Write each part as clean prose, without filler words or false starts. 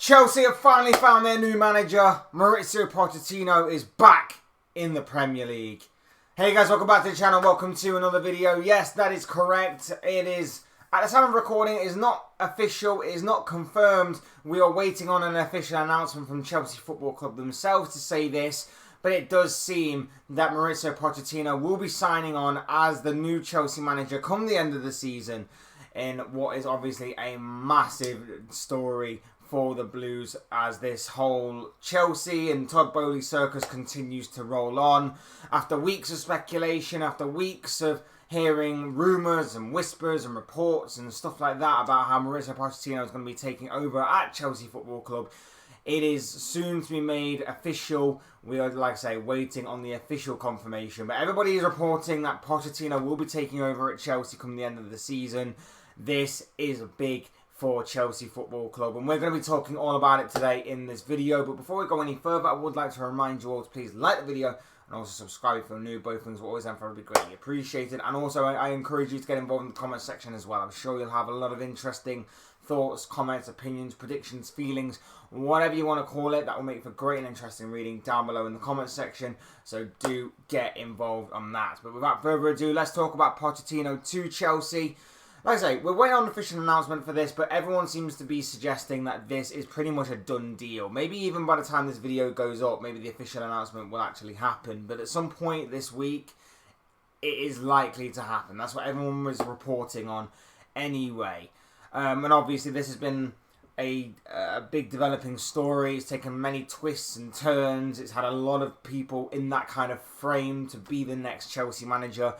Chelsea have finally found their new manager. Mauricio Pochettino is back in the Premier League. Hey guys, welcome back to the channel. Welcome to another video. Yes, that is correct. It is, at the time of recording, it is not official. It is not confirmed. We are waiting on an official announcement from Chelsea Football Club themselves to say this. But it does seem that Mauricio Pochettino will be signing on as the new Chelsea manager come the end of the season in what is obviously a massive story for the Blues as this whole Chelsea and Todd Boehly circus continues to roll on. After weeks of speculation, after weeks of hearing rumours and whispers and reports and stuff like that about how Mauricio Pochettino is going to be taking over at Chelsea Football Club, it is soon to be made official. We are, like I say, waiting on the official confirmation. But everybody is reporting that Pochettino will be taking over at Chelsea come the end of the season. This is big for Chelsea Football Club, and we're going to be talking all about it today in this video. But before we go any further, I would like to remind you all to please like the video and also subscribe if you're new. Both things will always and forever be greatly appreciated. And also I encourage you to get involved in the comment section as well. I'm sure you'll have a lot of interesting thoughts, comments, opinions, predictions, feelings, whatever you want to call it. That will make for great and interesting reading down below in the comment section, so do get involved on that. But without further ado, let's talk about Pochettino to Chelsea. Like I say, we're waiting on an official announcement for this, but everyone seems to be suggesting that this is pretty much a done deal. Maybe even by the time this video goes up, maybe the official announcement will actually happen. But at some point this week, it is likely to happen. That's what everyone was reporting on anyway. And obviously this has been a big developing story. It's taken many twists and turns. It's had a lot of people in that kind of frame to be the next Chelsea manager.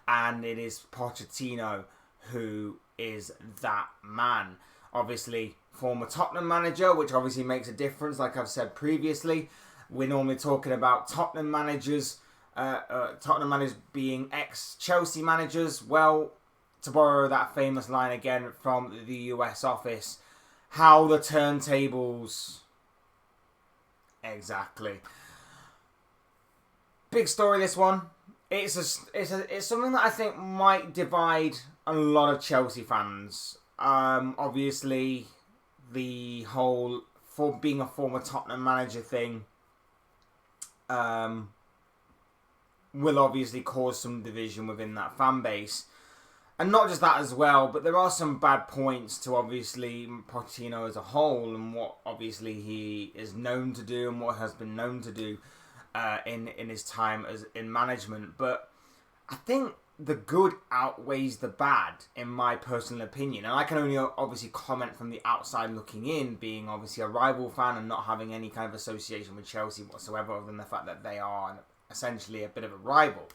And it is Pochettino who is that man. Obviously, former Tottenham manager, which obviously makes a difference, like I've said previously. We're normally talking about Tottenham managers being ex-Chelsea managers. Well, to borrow that famous line again from the US office, how the turntables... Exactly. Big story, this one. It's something that I think might divide a lot of Chelsea fans. Obviously, the whole for being a former Tottenham manager thing will obviously cause some division within that fan base. And not just that as well, but there are some bad points to obviously Pochettino as a whole and what obviously he is known to do and what has been known to do in his time as in management. But I think the good outweighs the bad, in my personal opinion. And I can only obviously comment from the outside looking in, being obviously a rival fan and not having any kind of association with Chelsea whatsoever, other than the fact that they are essentially a bit of a rival.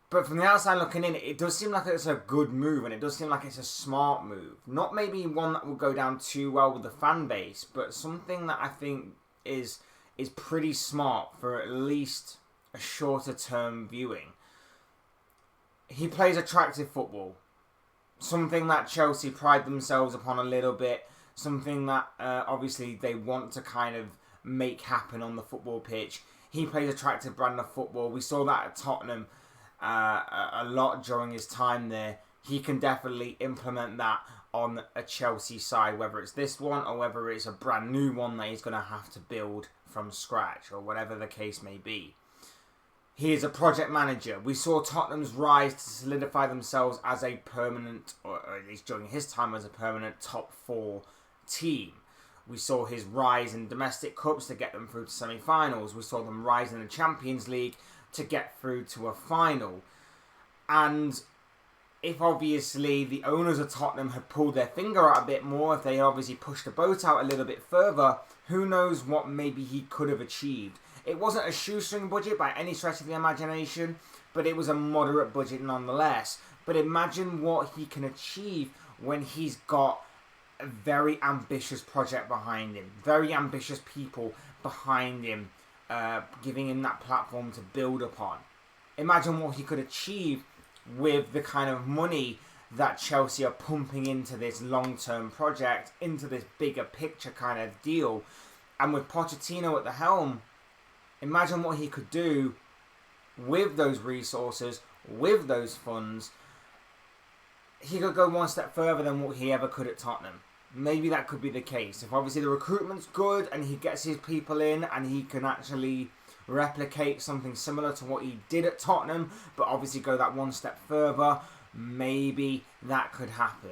But from the outside looking in, it does seem like it's a good move, and it does seem like it's a smart move. Not maybe one that will go down too well with the fan base, but something that I think is pretty smart for at least a shorter term viewing. He plays attractive football. Something that Chelsea pride themselves upon a little bit. Something that obviously they want to kind of make happen on the football pitch. He plays attractive brand of football. We saw that at Tottenham a lot during his time there. He can definitely implement that on a Chelsea side, whether it's this one or whether it's a brand new one that he's going to have to build from scratch, or whatever the case may be. He is a project manager. We saw Tottenham's rise to solidify themselves as a permanent, or at least during his time as a permanent, top 4 team. We saw his rise in domestic cups to get them through to semi-finals. We saw them rise in the Champions League to get through to a final. And if obviously the owners of Tottenham had pulled their finger out a bit more, if they obviously pushed the boat out a little bit further, who knows what maybe he could have achieved. It wasn't a shoestring budget by any stretch of the imagination, but it was a moderate budget nonetheless. But imagine what he can achieve when he's got a very ambitious project behind him, very ambitious people behind him, giving him that platform to build upon. Imagine what he could achieve with the kind of money that Chelsea are pumping into this long-term project, into this bigger picture kind of deal. And with Pochettino at the helm, imagine what he could do with those resources, with those funds. He could go one step further than what he ever could at Tottenham. maybe that could be the case. If obviously the recruitment's good and he gets his people in and he can actually replicate something similar to what he did at Tottenham, but obviously go that one step further, maybe that could happen.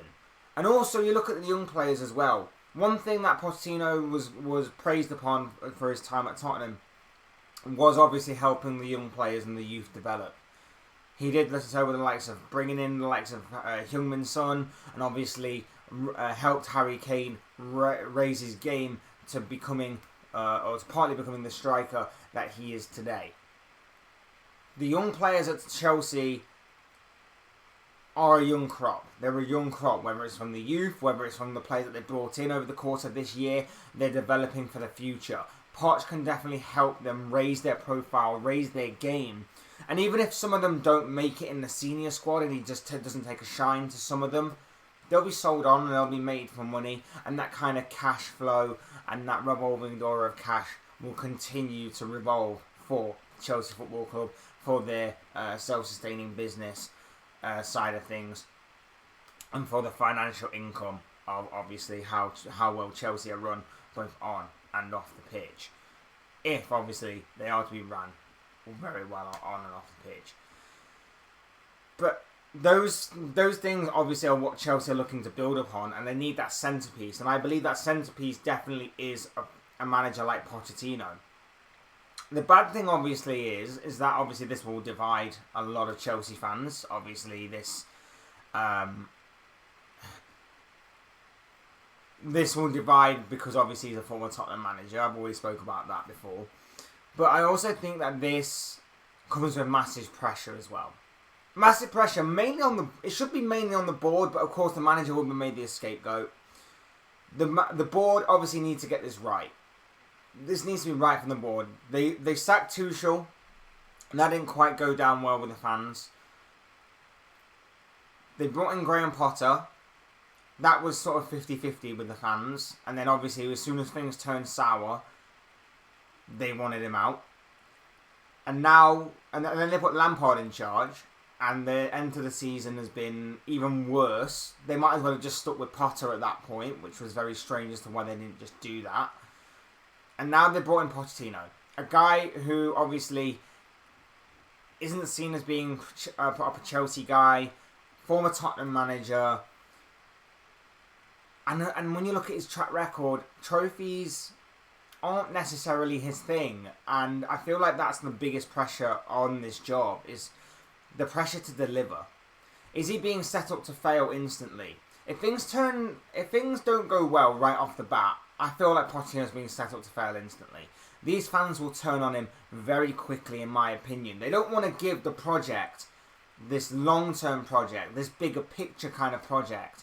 And also, you look at the young players as well. One thing that Pochettino was praised upon for his time at Tottenham was obviously helping the young players and the youth develop. He did this with the likes of bringing in the likes of Heung-min Son, and obviously helped Harry Kane raise his game to becoming, or to partly becoming the striker that he is today. The young players at Chelsea are a young crop. They're a young crop, whether it's from the youth, whether it's from the players that they brought in over the course of this year. They're developing for the future. Poch can definitely help them raise their profile, raise their game. And even if some of them don't make it in the senior squad and he just doesn't take a shine to some of them, they'll be sold on and they'll be made for money. And that kind of cash flow and that revolving door of cash will continue to revolve for Chelsea Football Club, for their self-sustaining business side of things, and for the financial income of obviously how well Chelsea are run both on and off the pitch. If obviously they are to be run very well on and off the pitch. But those things obviously are what Chelsea are looking to build upon, and they need that centrepiece. And I believe that centrepiece definitely is a manager like Pochettino. The bad thing obviously is that obviously this will divide a lot of Chelsea fans. Obviously this will divide because obviously he's a former Tottenham manager. I've always spoke about that before. But I also think that this comes with massive pressure as well. Massive pressure, it should be mainly on the board, but of course the manager will be made the scapegoat. The board obviously needs to get this right. This needs to be right from the board. They sacked Tuchel, and that didn't quite go down well with the fans. They brought in Graham Potter. That was sort of 50-50 with the fans. And then obviously as soon as things turned sour, they wanted him out. And then they put Lampard in charge, and the end of the season has been even worse. They might as well have just stuck with Potter at that point, which was very strange as to why they didn't just do that. And now they brought in Pochettino, a guy who obviously isn't seen as being a proper Chelsea guy, former Tottenham manager. And when you look at his track record, trophies aren't necessarily his thing. And I feel like that's the biggest pressure on this job, is the pressure to deliver. Is he being set up to fail instantly? If things don't go well right off the bat, I feel like Pochettino's being set up to fail instantly. These fans will turn on him very quickly, in my opinion. They don't want to give the project, this long-term project, this bigger picture kind of project,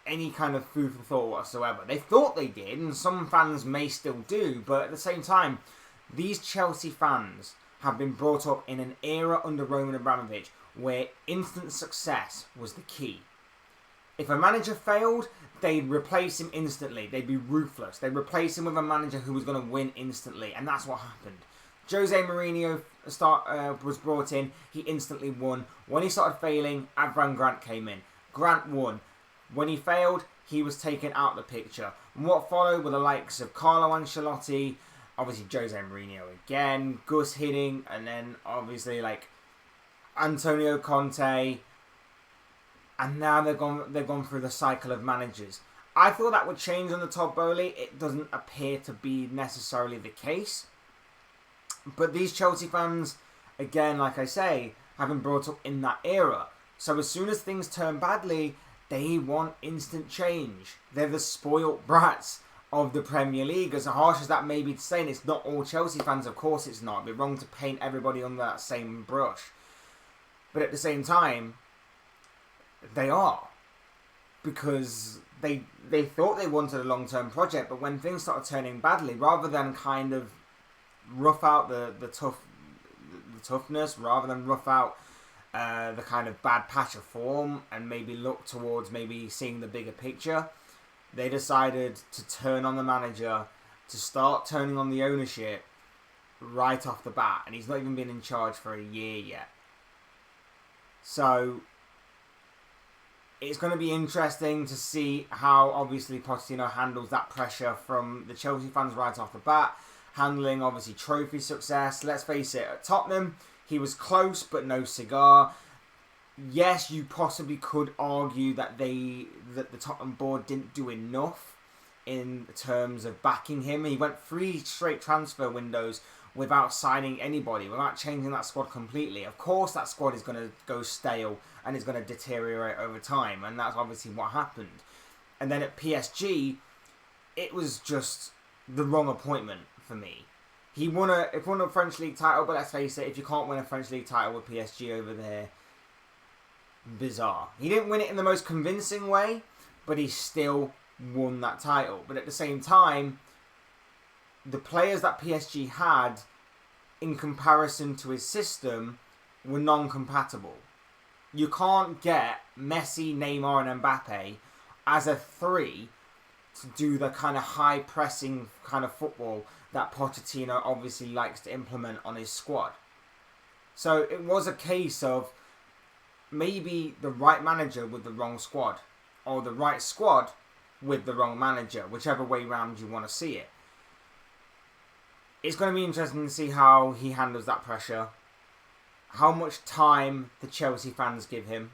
any kind of food for thought whatsoever. They thought they did, and some fans may still do, but at the same time, these Chelsea fans have been brought up in an era under Roman Abramovich where instant success was the key. If a manager failed, they'd replace him instantly. They'd be ruthless. They'd replace him with a manager who was going to win instantly, and that's what happened. Jose Mourinho was brought in. He instantly won. When he started failing, Avram Grant came in. Grant won. When he failed, he was taken out of the picture. And what followed were the likes of Carlo Ancelotti, obviously Jose Mourinho again, Gus Hiddink, and then obviously like Antonio Conte. And now they've gone through the cycle of managers. I thought that would change under Todd Bowley. It doesn't appear to be necessarily the case. But these Chelsea fans, again, like I say, have been brought up in that era. So as soon as things turn badly, they want instant change. They're the spoilt brats of the Premier League. As harsh as that may be to say, and it's not all Chelsea fans, of course it's not. It'd be wrong to paint everybody under that same brush. But at the same time, they are. Because they thought they wanted a long-term project, but when things started turning badly, rather than kind of rough out the toughness, rather than rough out the kind of bad patch of form and maybe look towards maybe seeing the bigger picture, they decided to turn on the manager, to start turning on the ownership right off the bat, and he's not even been in charge for a year yet. So It's going to be interesting to see how, obviously, Pochettino handles that pressure from the Chelsea fans right off the bat. Handling, obviously, trophy success. Let's face it, at Tottenham, he was close, but no cigar. Yes, you possibly could argue that the Tottenham board didn't do enough in terms of backing him. He went 3 straight transfer windows without signing anybody, without changing that squad completely. Of course, that squad is going to go stale and is going to deteriorate over time, and that's obviously what happened. And then at PSG, it was just the wrong appointment for me. He won a French League title, but let's face it, if you can't win a French League title with PSG over there, bizarre. He didn't win it in the most convincing way, but he still won that title. But at the same time, the players that PSG had in comparison to his system were non-compatible. You can't get Messi, Neymar and Mbappe as a 3 to do the kind of high pressing kind of football that Pochettino obviously likes to implement on his squad. So it was a case of maybe the right manager with the wrong squad, or the right squad with the wrong manager, whichever way round you want to see it. It's going to be interesting to see how he handles that pressure, how much time the Chelsea fans give him.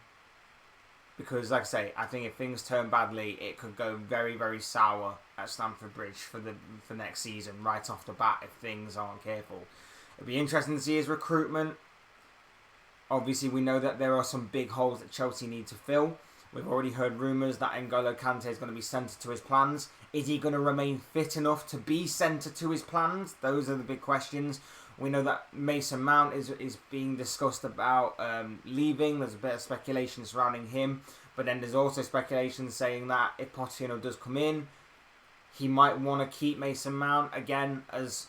Because, like I say, I think if things turn badly, it could go very, very sour at Stamford Bridge for next season, right off the bat, if things aren't careful. It'll be interesting to see his recruitment. Obviously, we know that there are some big holes that Chelsea need to fill. We've already heard rumours that N'Golo Kante is going to be centre to his plans. Is he going to remain fit enough to be centre to his plans? Those are the big questions. We know that Mason Mount is being discussed about leaving. There's a bit of speculation surrounding him. But then there's also speculation saying that if Pochettino does come in, he might want to keep Mason Mount again as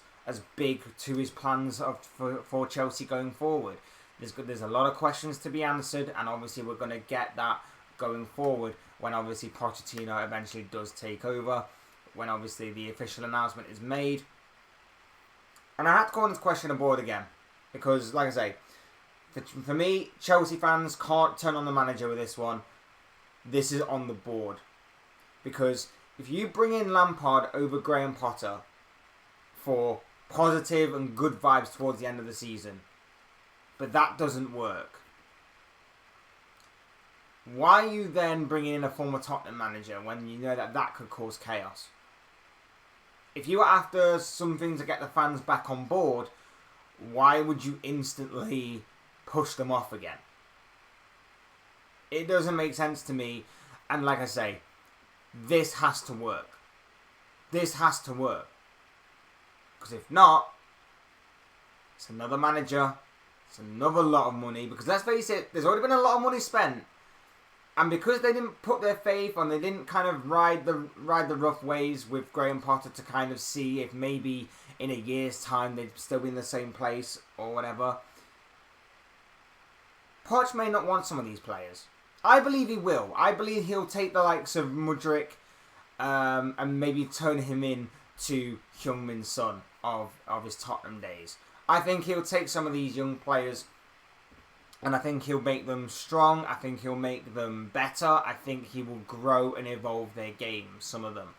big to his plans for Chelsea going forward. There's a lot of questions to be answered, and obviously we're going to get that going forward when obviously Pochettino eventually does take over, when obviously the official announcement is made. And I had to go on this question aboard again, because like I say, for me, Chelsea fans can't turn on the manager with this one. This is on the board. Because if you bring in Lampard over Graham Potter for positive and good vibes towards the end of the season, but that doesn't work, why are you then bringing in a former Tottenham manager when you know that could cause chaos? If you were after something to get the fans back on board, why would you instantly push them off again? It doesn't make sense to me. And like I say, this has to work. This has to work. Because if not, it's another manager. It's another lot of money. Because let's face it, there's already been a lot of money spent. And because they didn't put their faith on, they didn't kind of ride the rough ways with Graham Potter to kind of see if maybe in a year's time they'd still be in the same place or whatever. Poch may not want some of these players. I believe he will. I believe he'll take the likes of Mudryk and maybe turn him in to Heung-min Son of his Tottenham days. I think he'll take some of these young players and I think he'll make them strong. I think he'll make them better. I think he will grow and evolve their game, some of them.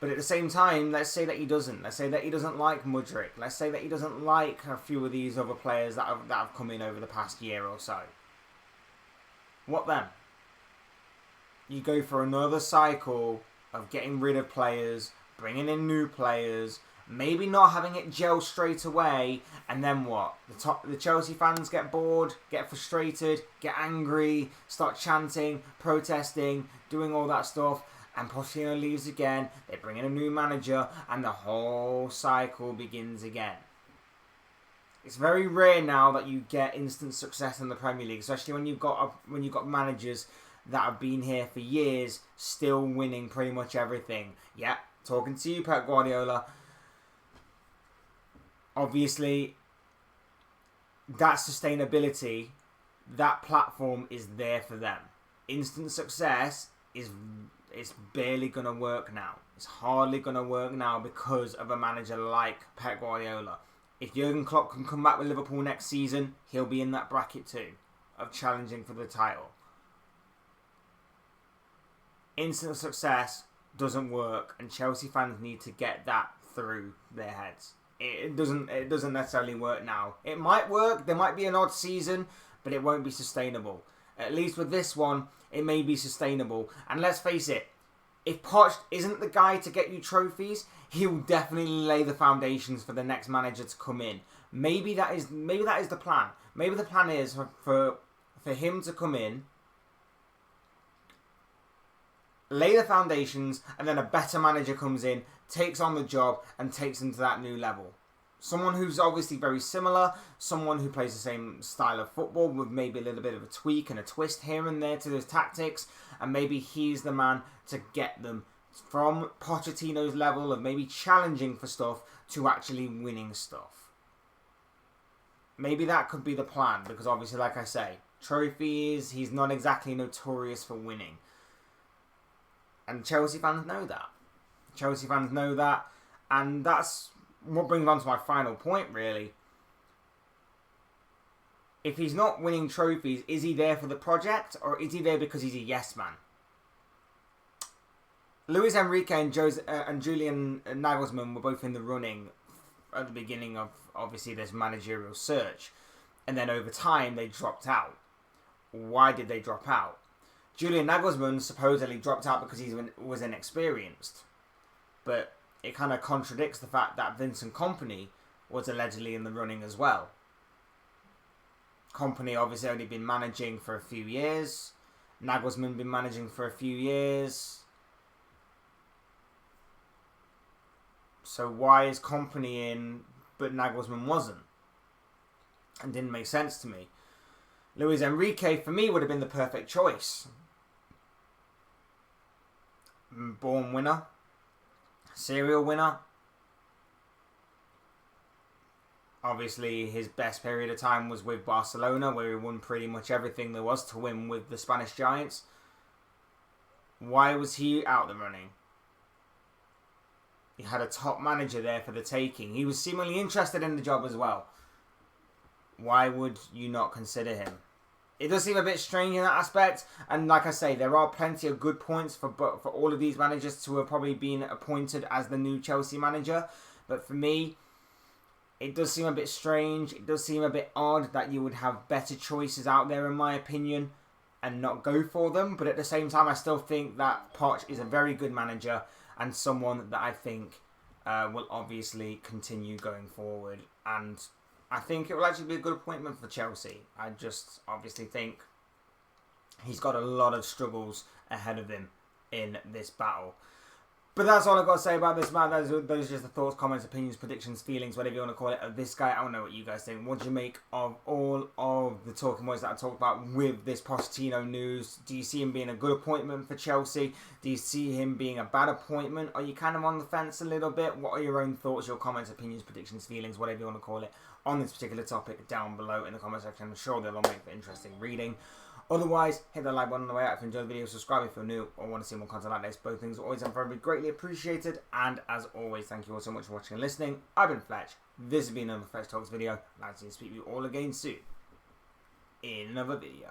But at the same time, let's say that he doesn't. Let's say that he doesn't like Mudryk. Let's say that he doesn't like a few of these other players that have come in over the past year or so. What then? You go for another cycle of getting rid of players, bringing in new players, maybe not having it gel straight away, and then what? The Chelsea fans get bored, get frustrated, get angry, start chanting, protesting, doing all that stuff, and Pochettino leaves again, they bring in a new manager, and the whole cycle begins again. It's very rare now that you get instant success in the Premier League, especially when you've got managers that have been here for years, still winning pretty much everything. Yeah, talking to you, Pep Guardiola. Obviously, that sustainability, that platform is there for them. Instant success it's barely going to work now. It's hardly going to work now because of a manager like Pep Guardiola. If Jurgen Klopp can come back with Liverpool next season, he'll be in that bracket too, of challenging for the title. instant success doesn't work, and Chelsea fans need to get that through their heads. It doesn't necessarily work now. It might work. There might be an odd season, but it won't be sustainable. At least with this one, it may be sustainable. And let's face it, if Poch isn't the guy to get you trophies, he will definitely lay the foundations for the next manager to come in. Maybe that is the plan. Maybe the plan is for him to come in, lay the foundations, and then a better manager comes in, takes on the job, and takes them to that new level. Someone who's obviously very similar, someone who plays the same style of football with maybe a little bit of a tweak and a twist here and there to those tactics, and maybe he's the man to get them from Pochettino's level of maybe challenging for stuff to actually winning stuff. Maybe that could be the plan, because obviously, like I say, trophies, he's not exactly notorious for winning. And Chelsea fans know that. Chelsea fans know that. And that's what brings on to my final point, really. If he's not winning trophies, is he there for the project, or is he there because he's a yes man? Luis Enrique and Julian Nagelsmann were both in the running at the beginning of, obviously, this managerial search. And then over time, they dropped out. Why did they drop out? Julian Nagelsmann supposedly dropped out because he was inexperienced. But it kind of contradicts the fact that Vincent Kompany was allegedly in the running as well. Kompany obviously only been managing for a few years. Nagelsmann been managing for a few years. So why is Kompany in but Nagelsmann wasn't? It didn't make sense to me. Luis Enrique, for me, would have been the perfect choice. Born winner. Serial winner. Obviously, his best period of time was with Barcelona, where he won pretty much everything there was to win with the Spanish Giants. Why was he out the running? He had a top manager there for the taking. He was seemingly interested in the job as well. Why would you not consider him? It does seem a bit strange in that aspect. And like I say, there are plenty of good points for all of these managers to have probably been appointed as the new Chelsea manager. But for me, it does seem a bit strange. It does seem a bit odd that you would have better choices out there, in my opinion, and not go for them. But at the same time, I still think that Poch is a very good manager and someone that I think will obviously continue going forward. And I think it will actually be a good appointment for Chelsea. I just obviously think he's got a lot of struggles ahead of him in this battle. But that's all I've got to say about this, man. Those are just the thoughts, comments, opinions, predictions, feelings, whatever you want to call it, of this guy. I don't know what you guys think. What do you make of all of the talking points that I talked about with this Pochettino news? Do you see him being a good appointment for Chelsea? Do you see him being a bad appointment? Are you kind of on the fence a little bit? What are your own thoughts, your comments, opinions, predictions, feelings, whatever you want to call it, on this particular topic down below in the comment section? I'm sure they'll all make for interesting reading. Otherwise, hit that like button on the way out if you enjoyed the video, subscribe if you're new or want to see more content like this. Both things are always and forever greatly appreciated. And as always, thank you all so much for watching and listening. I've been Fletch. This has been another Fletch Talks video. I'd like to speak to you all again soon in another video.